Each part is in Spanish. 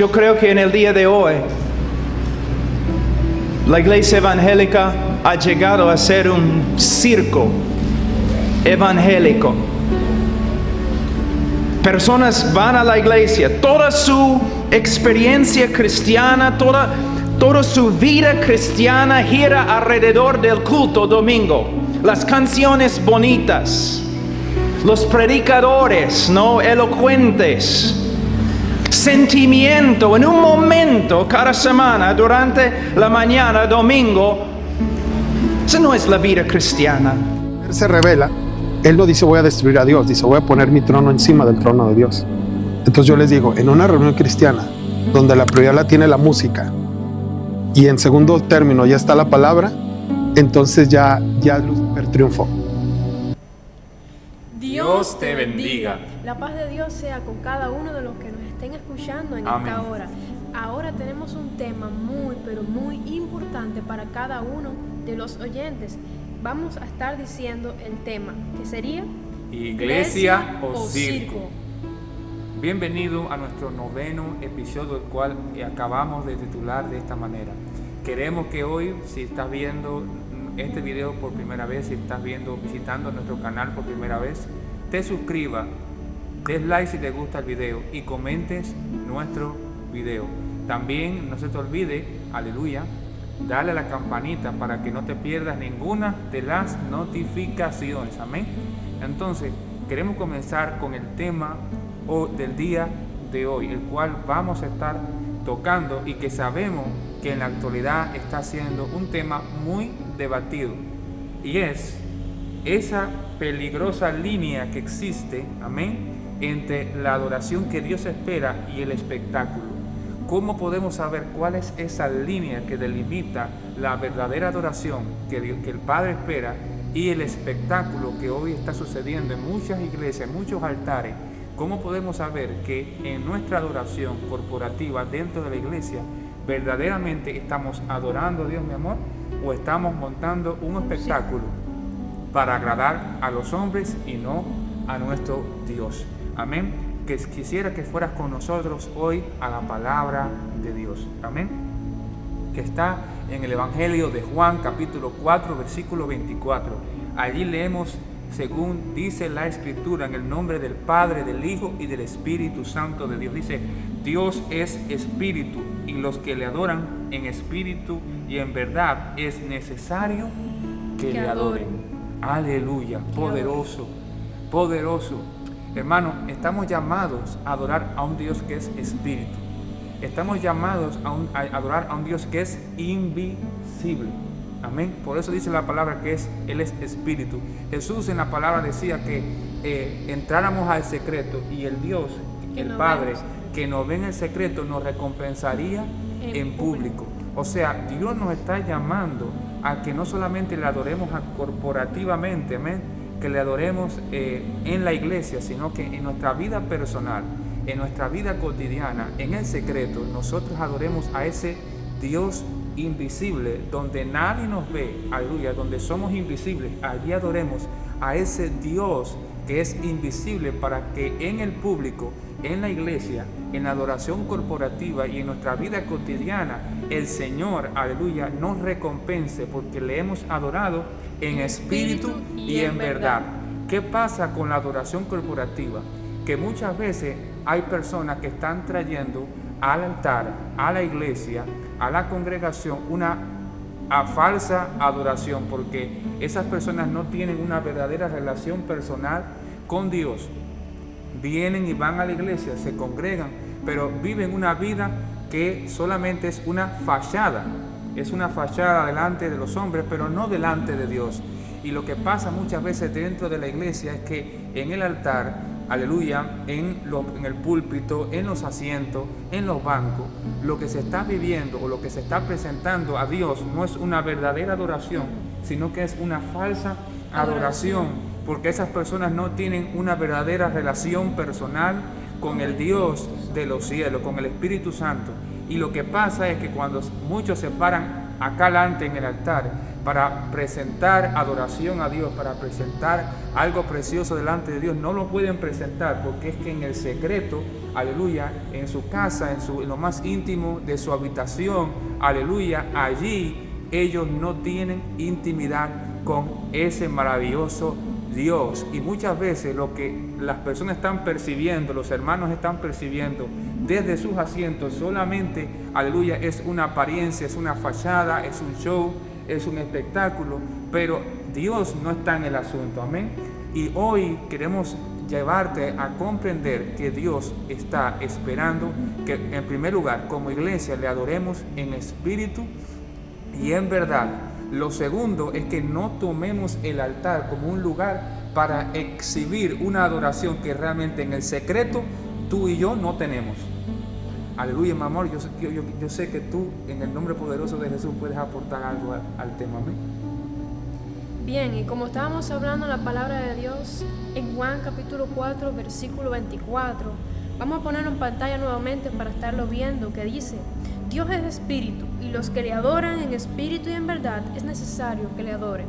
Yo creo que en el día de hoy la iglesia evangélica ha llegado a ser un circo evangélico. Personas van a la iglesia, toda su experiencia cristiana, toda su vida cristiana gira alrededor del culto domingo. Las canciones bonitas, los predicadores, ¿no?, elocuentes, sentimiento en un momento cada semana durante la mañana domingo. Esa no es la vida cristiana. Él se revela. Él no dice voy a destruir a Dios, dice voy a poner mi trono encima del trono de Dios. Entonces yo les digo, en una reunión cristiana donde la prioridad la tiene la música y en segundo término ya está la palabra, entonces ya Lucifer triunfó. Dios te bendiga. La paz de Dios sea con cada uno de los que nos estén escuchando en Amén. esta hora. Ahora tenemos un tema muy, pero muy importante para cada uno de los oyentes. Vamos a estar diciendo el tema, que sería Iglesia o circo. Bienvenido a nuestro 9º episodio, el cual acabamos de titular de esta manera. Queremos que hoy, si estás viendo este video por primera vez, si estás visitando nuestro canal por primera vez, te suscribas, des like si te gusta el video y comentes nuestro video. También no se te olvide, aleluya, dale a la campanita para que no te pierdas ninguna de las notificaciones. Amén. Entonces, queremos comenzar con el tema del día de hoy, el cual vamos a estar tocando y que sabemos que en la actualidad está siendo un tema muy debatido, y es esa peligrosa línea que existe, amén, entre la adoración que Dios espera y el espectáculo. ¿Cómo podemos saber cuál es esa línea que delimita la verdadera adoración que el Padre espera y el espectáculo que hoy está sucediendo en muchas iglesias, en muchos altares? ¿Cómo podemos saber que en nuestra adoración corporativa dentro de la iglesia verdaderamente estamos adorando a Dios, mi amor, o estamos montando un espectáculo para agradar a los hombres y no a nuestro Dios? Amén. Que quisiera que fueras con nosotros hoy a la palabra de Dios, amén, que está en el Evangelio de Juan capítulo 4 versículo 24. Allí leemos según dice la Escritura, en el nombre del Padre, del Hijo y del Espíritu Santo de Dios. Dice, Dios es espíritu, y los que le adoran en espíritu y en verdad es necesario que le adoren. Aleluya, poderoso, poderoso. Hermano, estamos llamados a adorar a un Dios que es espíritu. Estamos llamados a adorar a un Dios que es invisible. Amén. Por eso dice la palabra que Él es espíritu. Jesús en la palabra decía que entráramos al secreto y el Dios, el Padre, que nos ve en el secreto, nos recompensaría en público. O sea, Dios nos está llamando a que no solamente le adoremos corporativamente, amén, que le adoremos en la iglesia, sino que en nuestra vida personal, en nuestra vida cotidiana, en el secreto, nosotros adoremos a ese Dios invisible, donde nadie nos ve, aleluya, donde somos invisibles. Allí adoremos a ese Dios que es invisible, para que en el público, en la iglesia, en la adoración corporativa y en nuestra vida cotidiana, el Señor, aleluya, nos recompense porque le hemos adorado en espíritu y en verdad. ¿Qué pasa con la adoración corporativa? Que muchas veces hay personas que están trayendo al altar, a la iglesia, a la congregación, una falsa adoración, porque esas personas no tienen una verdadera relación personal con Dios. Vienen y van a la iglesia, se congregan, pero viven una vida que solamente es una fachada delante de los hombres, pero no delante de Dios. Y lo que pasa muchas veces dentro de la iglesia es que en el altar, aleluya, en el púlpito, en los asientos, en los bancos, lo que se está viviendo o lo que se está presentando a Dios no es una verdadera adoración, sino que es una falsa adoración, porque esas personas no tienen una verdadera relación personal con el Dios de los cielos, con el Espíritu Santo. Y lo que pasa es que cuando muchos se paran acá delante en el altar para presentar adoración a Dios, para presentar algo precioso delante de Dios, no lo pueden presentar porque es que en el secreto, aleluya, en su casa, en lo más íntimo de su habitación, aleluya, allí ellos no tienen intimidad con ese maravilloso Dios. Y muchas veces lo que las personas están percibiendo, los hermanos están percibiendo desde sus asientos solamente, aleluya, es una apariencia, es una fachada, es un show, es un espectáculo, pero Dios no está en el asunto, amén. Y hoy queremos llevarte a comprender que Dios está esperando que en primer lugar como iglesia le adoremos en espíritu y en verdad. Lo segundo es que no tomemos el altar como un lugar para exhibir una adoración que realmente en el secreto tú y yo no tenemos. Aleluya, mi amor, yo sé que tú en el nombre poderoso de Jesús puedes aportar algo al tema, amén. Bien, y como estábamos hablando la palabra de Dios en Juan capítulo 4, versículo 24, vamos a ponerlo en pantalla nuevamente para estarlo viendo, que dice: Dios es espíritu, y los que le adoran en espíritu y en verdad es necesario que le adoren.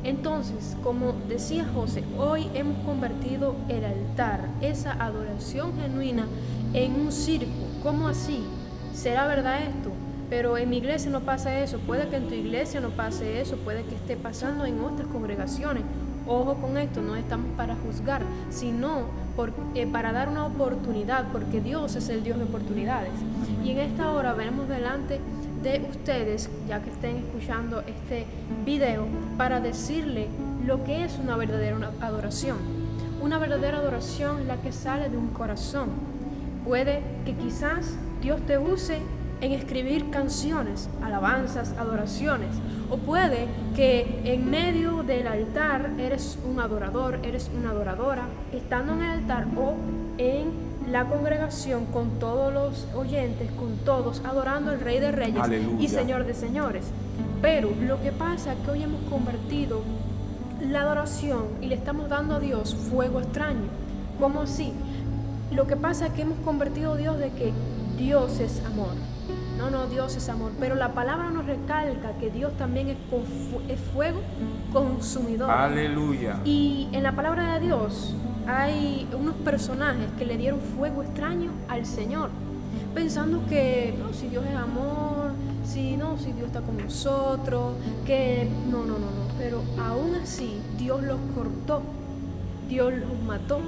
Entonces, como decía José, hoy hemos convertido el altar, esa adoración genuina, en un circo. ¿Cómo así? ¿Será verdad esto? Pero en mi iglesia no pasa eso. Puede que en tu iglesia no pase eso, puede que esté pasando en otras congregaciones. Ojo con esto, no estamos para juzgar, sino para dar una oportunidad, porque Dios es el Dios de oportunidades. Y en esta hora veremos delante de ustedes, ya que estén escuchando este video, para decirle lo que es una verdadera adoración. Una verdadera adoración es la que sale de un corazón. Puede que quizás Dios te use en escribir canciones, alabanzas, adoraciones, o puede que en medio del altar eres un adorador, eres una adoradora, estando en el altar o en la congregación con todos los oyentes, con todos, adorando al Rey de Reyes, aleluya, y Señor de Señores. Pero lo que pasa es que hoy hemos convertido la adoración y le estamos dando a Dios fuego extraño. ¿Cómo así? Lo que pasa es que hemos convertido a Dios de que Dios es amor. No, Dios es amor, pero la palabra nos recalca que Dios también es fuego consumidor. Aleluya. Y en la palabra de Dios hay unos personajes que le dieron fuego extraño al Señor, pensando que no, si Dios es amor, si Dios está con nosotros, que no, pero aún así Dios los cortó, Dios los mató.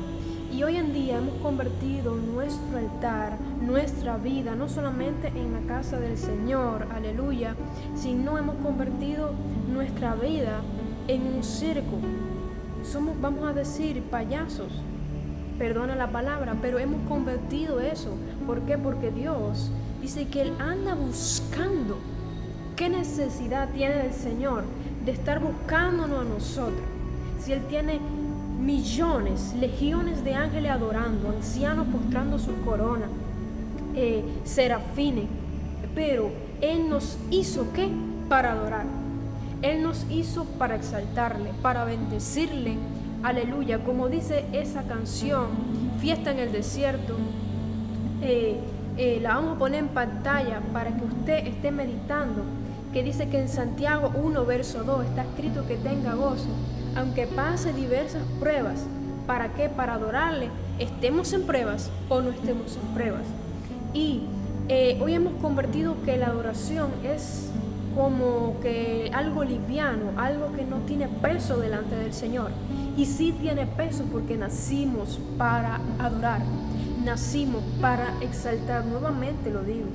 Y hoy en día hemos convertido nuestro altar, nuestra vida, no solamente en la casa del Señor, aleluya, sino hemos convertido nuestra vida en un circo. Somos, vamos a decir, payasos, perdona la palabra, pero hemos convertido eso. ¿Por qué? Porque Dios dice que Él anda buscando. ¿Qué necesidad tiene el Señor de estar buscándonos a nosotros? Si Él tiene millones, legiones de ángeles adorando, ancianos postrando su corona, serafines, pero Él nos hizo ¿qué? Para adorar. Él nos hizo para exaltarle, para bendecirle, aleluya, como dice esa canción, Fiesta en el Desierto. La vamos a poner en pantalla para que usted esté meditando, que dice que en Santiago 1 verso 2 está escrito que tenga gozo, aunque pase diversas pruebas. ¿Para qué? Para adorarle, estemos en pruebas o no estemos en pruebas. Y hoy hemos convertido que la adoración es como que algo liviano, algo que no tiene peso delante del Señor. Y sí tiene peso porque nacimos para adorar, nacimos para exaltar, nuevamente lo digo.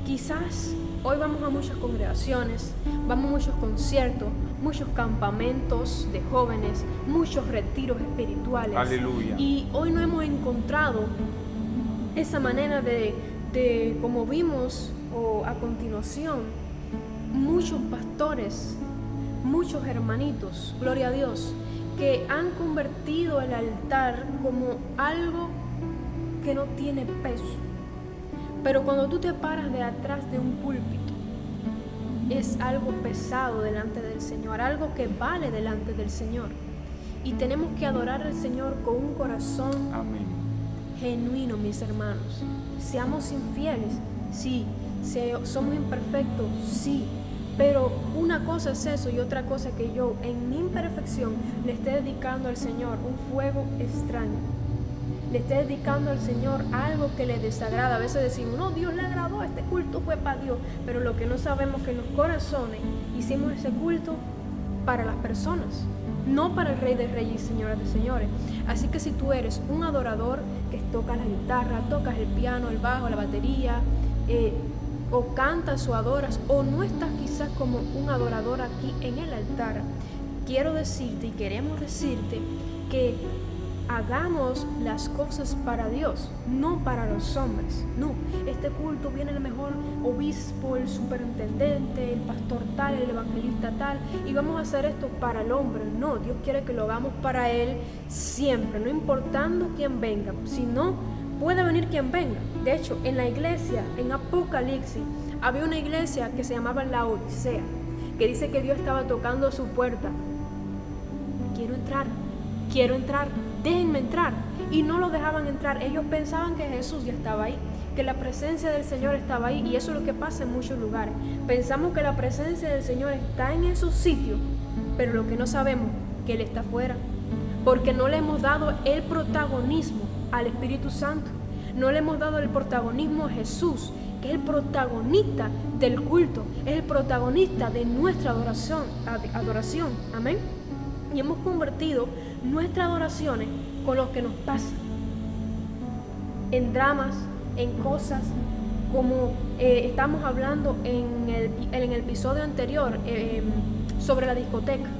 Quizás hoy vamos a muchas congregaciones, vamos a muchos conciertos, muchos campamentos de jóvenes, muchos retiros espirituales. Aleluya. Y hoy no hemos encontrado esa manera de como vimos a continuación, muchos pastores, muchos hermanitos, gloria a Dios, que han convertido el altar como algo que no tiene peso. Pero cuando tú te paras de atrás de un púlpito, es algo pesado delante del Señor, algo que vale delante del Señor. Y tenemos que adorar al Señor con un corazón genuino, mis hermanos. Seamos infieles, sí. Somos imperfectos, sí. Pero una cosa es eso y otra cosa que yo en mi imperfección le esté dedicando al Señor un fuego extraño. Le esté dedicando al Señor algo que le desagrada. A veces decimos, no, Dios le agradó, este culto fue para Dios. Pero lo que no sabemos es que en los corazones hicimos ese culto para las personas, no para el Rey de Reyes y Señora de Señores. Así que si tú eres un adorador que tocas la guitarra, tocas el piano, el bajo, la batería, o cantas o adoras, o no estás quizás como un adorador aquí en el altar, quiero decirte y queremos decirte que hagamos las cosas para Dios, no para los hombres. No, este culto viene el mejor obispo, el superintendente, el pastor tal, el evangelista tal, y vamos a hacer esto para el hombre. No, Dios quiere que lo hagamos para Él siempre, no importando quién venga. Si no, puede venir quien venga. De hecho, en la iglesia, en Apocalipsis, había una iglesia que se llamaba la Odisea, que dice que Dios estaba tocando a su puerta. Quiero entrar, déjenme entrar. Y no lo dejaban entrar. Ellos pensaban que Jesús ya estaba ahí, que la presencia del Señor estaba ahí, y eso es lo que pasa en muchos lugares. Pensamos que la presencia del Señor está en esos sitios, pero lo que no sabemos es que Él está afuera, porque no le hemos dado el protagonismo al Espíritu Santo. No le hemos dado el protagonismo a Jesús, que es el protagonista del culto, es el protagonista de nuestra adoración. Amén. Y hemos convertido nuestras adoraciones con lo que nos pasa, en dramas, en cosas como estamos hablando en el episodio anterior sobre la discoteca.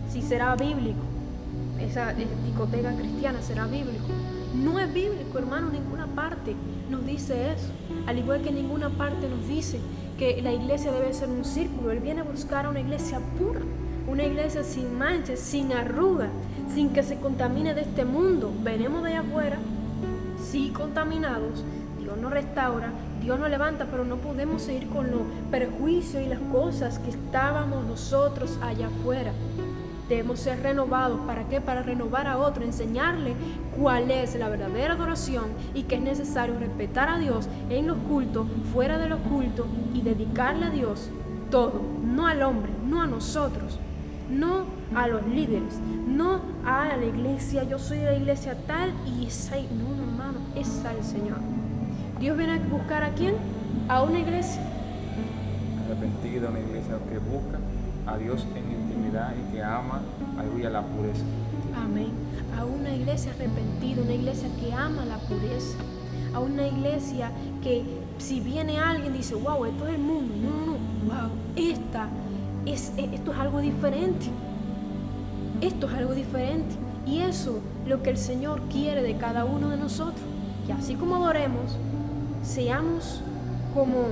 Si será bíblico, esa discoteca cristiana será bíblico. No es bíblico, hermano, ninguna parte nos dice eso. Al igual que ninguna parte nos dice que la iglesia debe ser un círculo. Él viene a buscar a una iglesia pura, una iglesia sin manchas, sin arrugas, sin que se contamine de este mundo. Venimos de allá afuera, sí contaminados. Dios nos restaura, Dios nos levanta, pero no podemos seguir con los perjuicios y las cosas que estábamos nosotros allá afuera. Debemos ser renovados. ¿Para qué? Para renovar a otro, enseñarle cuál es la verdadera adoración y que es necesario respetar a Dios en los cultos, fuera de los cultos, y dedicarle a Dios todo, no al hombre, no a nosotros, no a los líderes, no a la iglesia. Yo soy de la iglesia tal y esa, no, hermano, es al Señor. Dios viene a buscar ¿a quién? A una iglesia arrepentida, una iglesia que busca a Dios en intimidad y que ama, aleluya, la pureza. Amén. A una iglesia arrepentida, una iglesia que ama la pureza, a una iglesia que si viene alguien dice, wow, esto es el mundo. No, wow, esto es algo diferente. Esto es algo diferente. Y eso es lo que el Señor quiere de cada uno de nosotros. Que así como adoremos, seamos como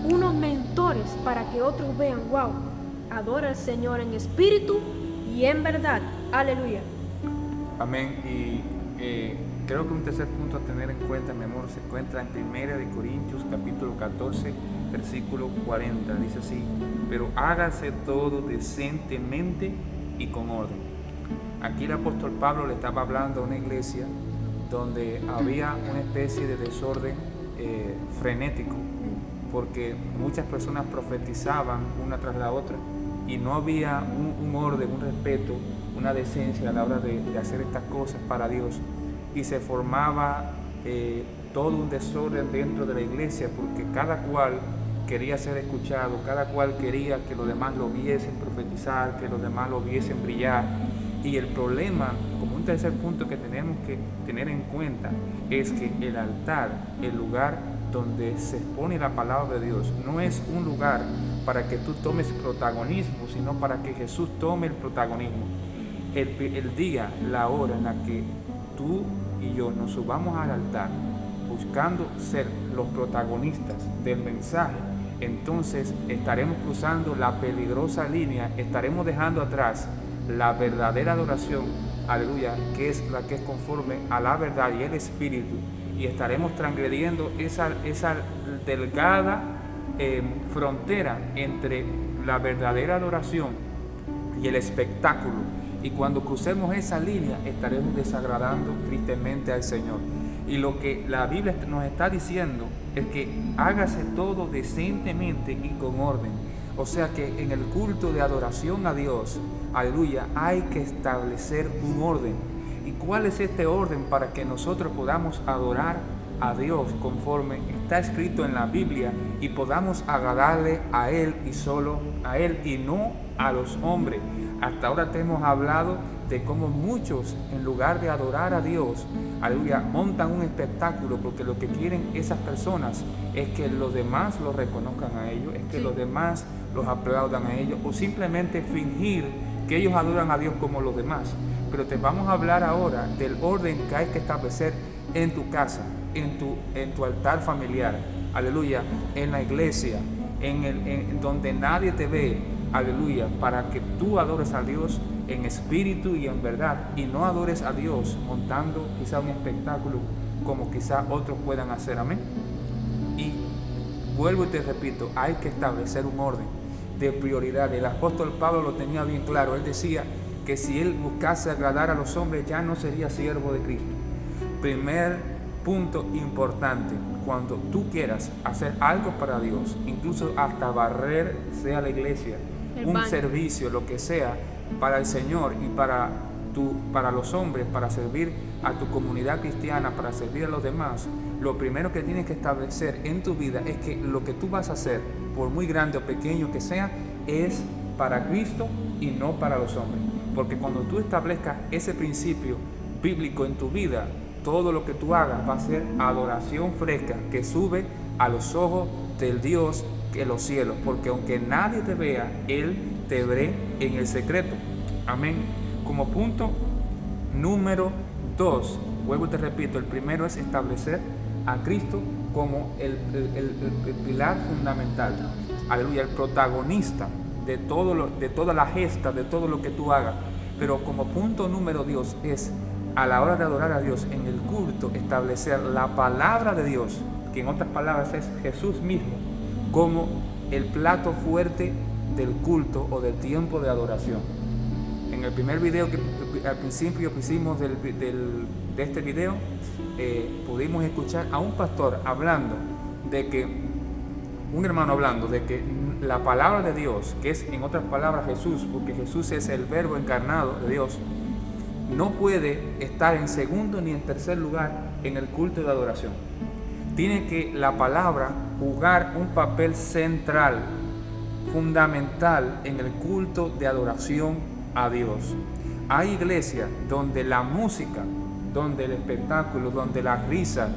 unos mentores para que otros vean, wow, adora al Señor en espíritu y en verdad. Aleluya. Amén. Y creo que un tercer punto a tener en cuenta, mi amor, se encuentra en 1 Corintios capítulo 14, versículo 40. Dice así: pero hágase todo decentemente y con orden. Aquí el apóstol Pablo le estaba hablando a una iglesia donde había una especie de desorden frenético, porque muchas personas profetizaban una tras la otra y no había un orden, un respeto, una decencia a la hora de hacer estas cosas para Dios, y se formaba todo un desorden dentro de la iglesia, porque cada cual quería ser escuchado, cada cual quería que los demás lo viesen profetizar, que los demás lo viesen brillar. Y el problema, como un tercer punto que tenemos que tener en cuenta, es que el altar, el lugar donde se expone la palabra de Dios, no es un lugar para que tú tomes protagonismo, sino para que Jesús tome el protagonismo. El día, la hora en la que tú y yo nos subamos al altar buscando ser los protagonistas del mensaje, entonces estaremos cruzando la peligrosa línea, estaremos dejando atrás la verdadera adoración, aleluya, que es la que es conforme a la verdad y el espíritu, y estaremos transgrediendo esa delgada frontera entre la verdadera adoración y el espectáculo. Y cuando crucemos esa línea, estaremos desagradando tristemente al Señor. Y lo que la Biblia nos está diciendo es que hágase todo decentemente y con orden. O sea que en el culto de adoración a Dios, aleluya, hay que establecer un orden. ¿Y cuál es este orden para que nosotros podamos adorar a Dios conforme está escrito en la Biblia y podamos agradarle a Él y solo a Él y no a los hombres? Hasta ahora te hemos hablado de cómo muchos, en lugar de adorar a Dios, aleluya, montan un espectáculo porque lo que quieren esas personas es que los demás los reconozcan a ellos, es que los demás los aplaudan a ellos, o simplemente fingir que ellos adoran a Dios como los demás. Pero te vamos a hablar ahora del orden que hay que establecer en tu casa, en tu altar familiar, aleluya, en la iglesia, en donde nadie te ve, aleluya, para que tú adores a Dios en espíritu y en verdad, y no adores a Dios montando quizá un espectáculo como quizá otros puedan hacer, amén. Y vuelvo y te repito, hay que establecer un orden de prioridad. El apóstol Pablo lo tenía bien claro. Él decía que si él buscase agradar a los hombres, ya no sería siervo de Cristo. Primer punto importante: cuando tú quieras hacer algo para Dios, incluso hasta barrer, sea la iglesia, un servicio, lo que sea, para el Señor y para los hombres, para servir a tu comunidad cristiana, para servir a los demás, lo primero que tienes que establecer en tu vida es que lo que tú vas a hacer, por muy grande o pequeño que sea, es para Cristo y no para los hombres. Porque cuando tú establezcas ese principio bíblico en tu vida, todo lo que tú hagas va a ser adoración fresca que sube a los ojos del Dios de los cielos. Porque aunque nadie te vea, Él te ve en el secreto. Amén. Como punto número 2, vuelvo y te repito, el primero es establecer a Cristo como el pilar fundamental, aleluya, el protagonista de toda la gesta, de todo lo que tú hagas. Pero como punto número 2 es, a la hora de adorar a Dios en el culto, establecer la palabra de Dios, que en otras palabras es Jesús mismo, como el plato fuerte del culto o del tiempo de adoración. En el primer video que al principio que hicimos de este video, pudimos escuchar a un pastor hablando de que, un hermano hablando de que la palabra de Dios, que es en otras palabras Jesús, porque Jesús es el verbo encarnado de Dios, no puede estar en segundo ni en tercer lugar en el culto de adoración. Tiene que la palabra jugar un papel central, fundamental en el culto de adoración a Dios. Hay iglesias donde la música, donde el espectáculo, donde la risa,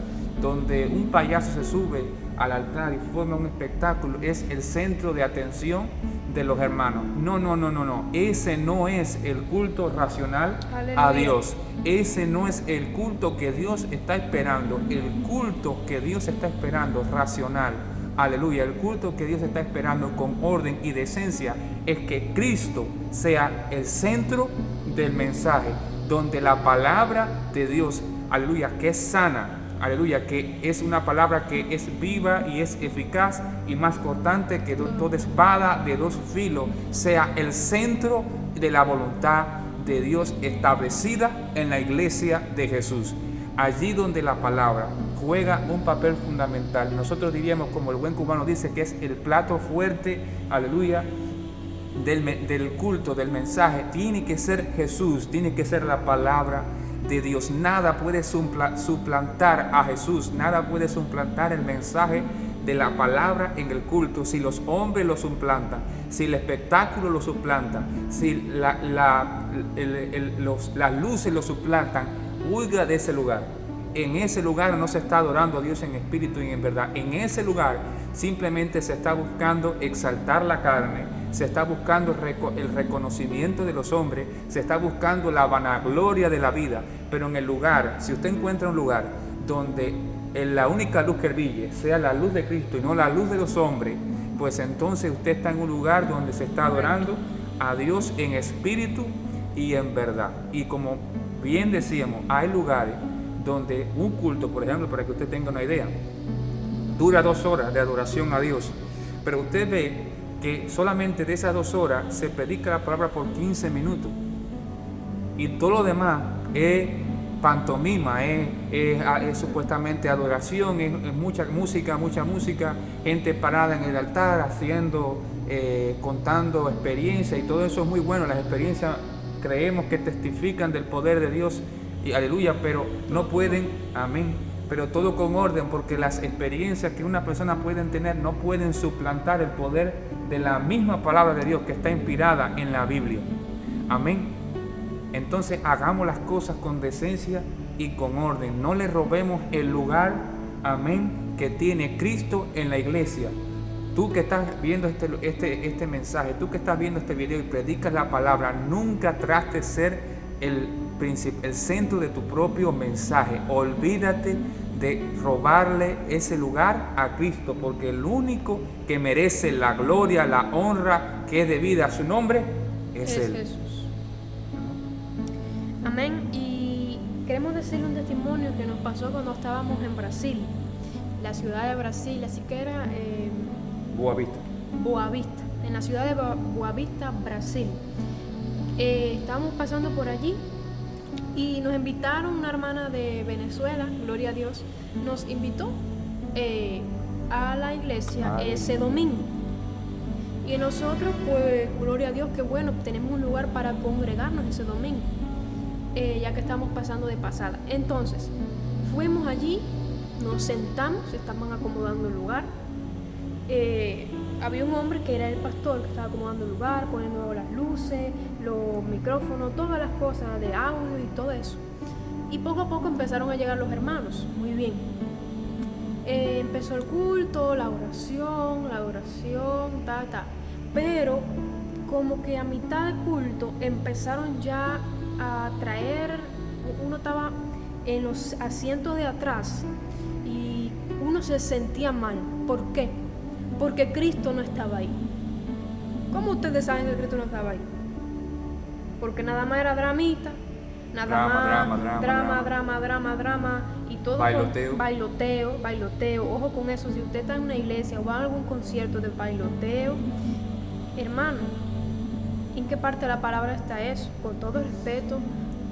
donde un payaso se sube al altar y forma un espectáculo, es el centro de atención de los hermanos. No. Ese no es el culto racional a Dios. Ese no es el culto que Dios está esperando. El culto que Dios está esperando, racional, aleluya, el culto que Dios está esperando con orden y decencia, es que Cristo sea el centro del mensaje, donde la palabra de Dios, aleluya, que es sana, aleluya, que es una palabra que es viva y es eficaz y más cortante que toda espada de dos filos, sea el centro de la voluntad de Dios establecida en la iglesia de Jesús. Allí donde la palabra juega un papel fundamental, nosotros diríamos, como el buen cubano dice, que es el plato fuerte, aleluya, del culto, del mensaje, tiene que ser Jesús, tiene que ser la palabra de Dios. Nada puede suplantar a Jesús, nada puede suplantar el mensaje de la palabra en el culto. Si los hombres lo suplantan, si el espectáculo lo suplanta, si las luces lo suplantan, huya de ese lugar. En ese lugar no se está adorando a Dios en espíritu y en verdad. En ese lugar simplemente se está buscando exaltar la carne, se está buscando el reconocimiento de los hombres, se está buscando la vanagloria de la vida. Pero en el lugar, si usted encuentra un lugar donde la única luz que brille sea la luz de Cristo y no la luz de los hombres, pues entonces usted está en un lugar donde se está adorando a Dios en espíritu y en verdad. Y como bien decíamos, hay lugares donde un culto, por ejemplo, para que usted tenga una idea, dura 2 horas de adoración a Dios, pero usted ve que solamente de esas 2 horas se predica la palabra por 15 minutos y todo lo demás es pantomima, es supuestamente adoración, es mucha música, gente parada en el altar haciendo, contando experiencias, y todo eso es muy bueno. Las experiencias creemos que testifican del poder de Dios, y aleluya, pero no pueden, amén, pero todo con orden, porque las experiencias que una persona puede tener no pueden suplantar el poder de la misma palabra de Dios que está inspirada en la Biblia, amén. Entonces hagamos las cosas con decencia y con orden. No le robemos el lugar, amén, que tiene Cristo en la iglesia. Tú que estás viendo este mensaje, tú que estás viendo este video y predicas la palabra, nunca trates de ser el centro de tu propio mensaje. Olvídate de robarle ese lugar a Cristo, porque el único que merece la gloria, la honra que es debida a su nombre es Él. Jesús. Amén. Y queremos decirle un testimonio que nos pasó cuando estábamos en Brasil, la ciudad de Brasil, así que era Boa Vista, en la ciudad de Boa Vista, Brasil. Estábamos pasando por allí y nos invitaron, una hermana de Venezuela, gloria a Dios, nos invitó a la iglesia ese domingo. Y nosotros, pues, gloria a Dios, que bueno, tenemos un lugar para congregarnos ese domingo. Ya que estamos pasando de pasada. Entonces, fuimos allí, nos sentamos, se estaban acomodando el lugar. Había un hombre que era el pastor que estaba acomodando el lugar, poniendo las luces, los micrófonos, todas las cosas de audio y todo eso. Y poco a poco empezaron a llegar los hermanos, muy bien. Empezó el culto, la adoración, pero como que a mitad del culto empezaron ya a traer, uno estaba en los asientos de atrás y uno se sentía mal. ¿Por qué? Porque Cristo no estaba ahí. ¿Cómo ustedes saben que Cristo no estaba ahí? Porque nada más era dramita, drama y todo bailoteo. Ojo con eso, si usted está en una iglesia o va a algún concierto de bailoteo, hermano, ¿en qué parte de la palabra está eso? Con todo respeto,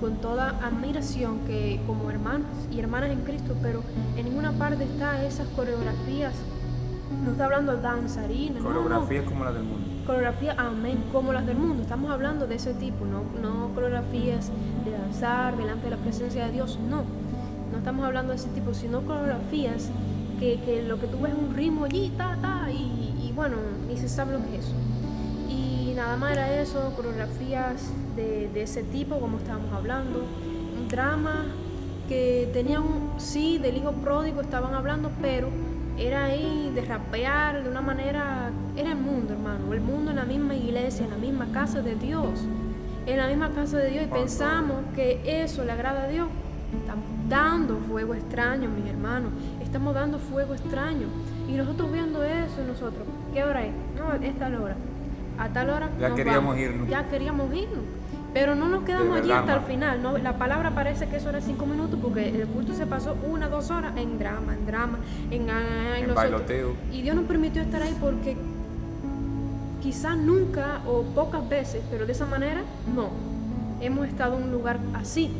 con toda admiración, que como hermanos y hermanas en Cristo, pero en ninguna parte está esas coreografías. No está hablando de danzarinas, coreografías como las del mundo. Coreografías, amén, como las del mundo. Estamos hablando de ese tipo, no coreografías de danzar delante de la presencia de Dios, no estamos hablando de ese tipo, sino coreografías que lo que tú ves es un ritmo allí, y bueno, ni se sabe lo que es eso. Y nada más era eso, coreografías de ese tipo, como estábamos hablando, un drama que tenían, sí, del hijo pródigo estaban hablando, pero era ahí de rapear de una manera, era el mundo, hermano, el mundo en la misma iglesia, en la misma casa de Dios, y pensamos que eso le agrada a Dios. Estamos dando fuego extraño, mis hermanos, estamos dando fuego extraño, y nosotros viendo eso, nosotros, ¿qué hora es? No, es tal hora. A tal hora ya queríamos irnos, pero no nos quedamos allí hasta el final. No, la palabra parece que eso era 5 minutos, porque el culto se pasó 1 o 2 horas en drama, en bailoteo. Y Dios nos permitió estar ahí porque quizás nunca o pocas veces, pero de esa manera no hemos estado en un lugar así.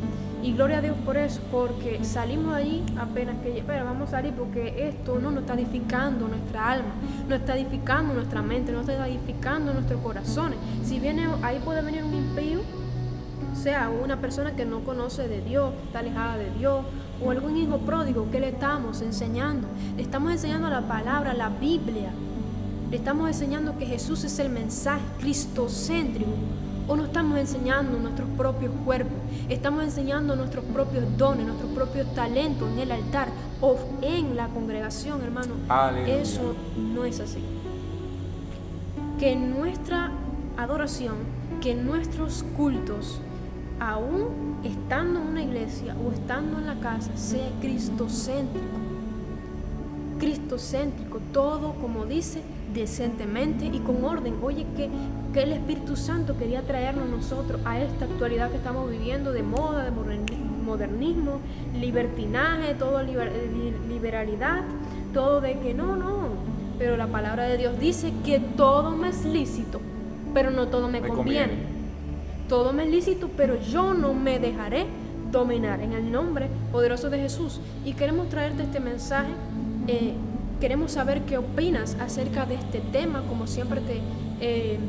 Y gloria a Dios por eso, porque salimos de allí apenas que, pero vamos a salir porque esto no nos está edificando nuestra alma, no está edificando nuestra mente, no está edificando nuestros corazones. Si viene, ahí puede venir un impío, o sea, una persona que no conoce de Dios, que está alejada de Dios, o algún hijo pródigo. ¿Qué le estamos enseñando? Le estamos enseñando la palabra, la Biblia. Le estamos enseñando que Jesús es el mensaje cristocéntrico. O no estamos enseñando nuestros propios cuerpos, estamos enseñando nuestros propios dones, nuestros propios talentos en el altar o en la congregación, hermano. Aleluya. Eso no es así. Que nuestra adoración, que nuestros cultos, aún estando en una iglesia o estando en la casa, sea cristocéntrico. Cristocéntrico, todo como dice, decentemente y con orden. Oye, que el Espíritu Santo quería traernos nosotros a esta actualidad que estamos viviendo de moda, de modernismo, libertinaje, todo liberalidad, todo de que no, pero la palabra de Dios dice que todo me es lícito, pero no todo me conviene. Todo me es lícito, pero yo no me dejaré dominar en el nombre poderoso de Jesús. Y queremos traerte este mensaje. Queremos saber qué opinas acerca de este tema, como siempre te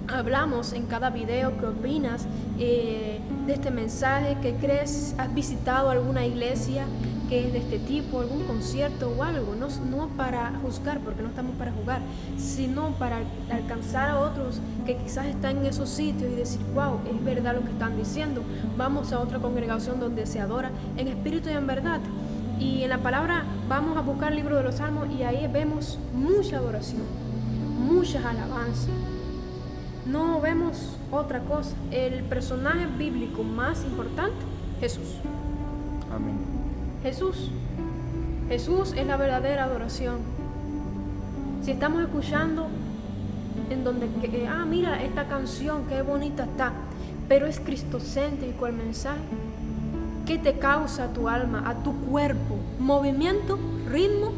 hablamos en cada video. ¿Qué opinas de este mensaje? ¿Qué crees? ¿Has visitado alguna iglesia que es de este tipo, algún concierto o algo? No para juzgar, porque no estamos para jugar, sino para alcanzar a otros que quizás están en esos sitios y decir, wow, es verdad lo que están diciendo. Vamos a otra congregación donde se adora en espíritu y en verdad. Y en la palabra vamos a buscar el libro de los Salmos y ahí vemos mucha adoración, muchas alabanzas. No vemos otra cosa. El personaje bíblico más importante, Jesús. Amén. Jesús es la verdadera adoración. Si estamos escuchando en donde, mira esta canción, qué bonita está, pero es cristocéntrico el mensaje, ¿qué te causa a tu alma, a tu cuerpo? ¿Movimiento? ¿Ritmo?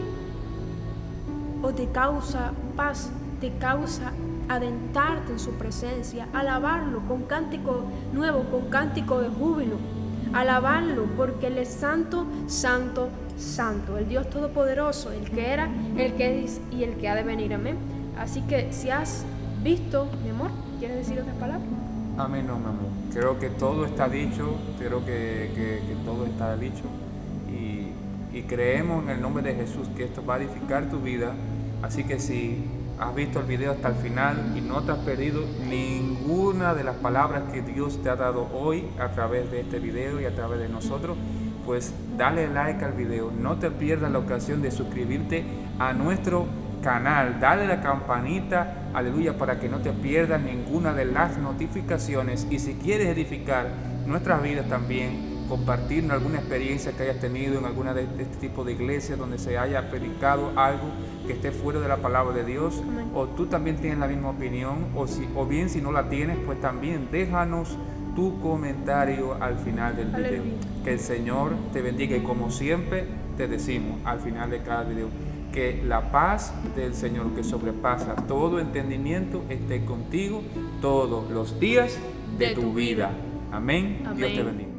¿O te causa paz? ¿Te causa adentrarte en su presencia? Alabarlo con cántico nuevo, con cántico de júbilo. Alabarlo porque Él es santo, santo, santo, el Dios todopoderoso, el que era, el que es y el que ha de venir. Amén. Así que si has visto, mi amor, ¿quieres decir otras palabras? Amén, no, mi amor. Creo que todo está dicho, creo que todo está dicho. Y creemos en el nombre de Jesús que esto va a edificar tu vida. Así que si has visto el video hasta el final y no te has perdido ninguna de las palabras que Dios te ha dado hoy a través de este video y a través de nosotros, pues dale like al video. No te pierdas la ocasión de suscribirte a nuestro canal. Dale la campanita, aleluya, para que no te pierdas ninguna de las notificaciones. Y si quieres edificar nuestras vidas también, compartir alguna experiencia que hayas tenido en alguna de este tipo de iglesias donde se haya predicado algo que esté fuera de la palabra de Dios, o tú también tienes la misma opinión, o bien si no la tienes, pues también déjanos tu comentario al final del video. Aleluya. Que el Señor te bendiga y como siempre te decimos al final de cada video, que la paz del Señor que sobrepasa todo entendimiento esté contigo todos los días de tu vida. Amén. Amén. Dios te bendiga.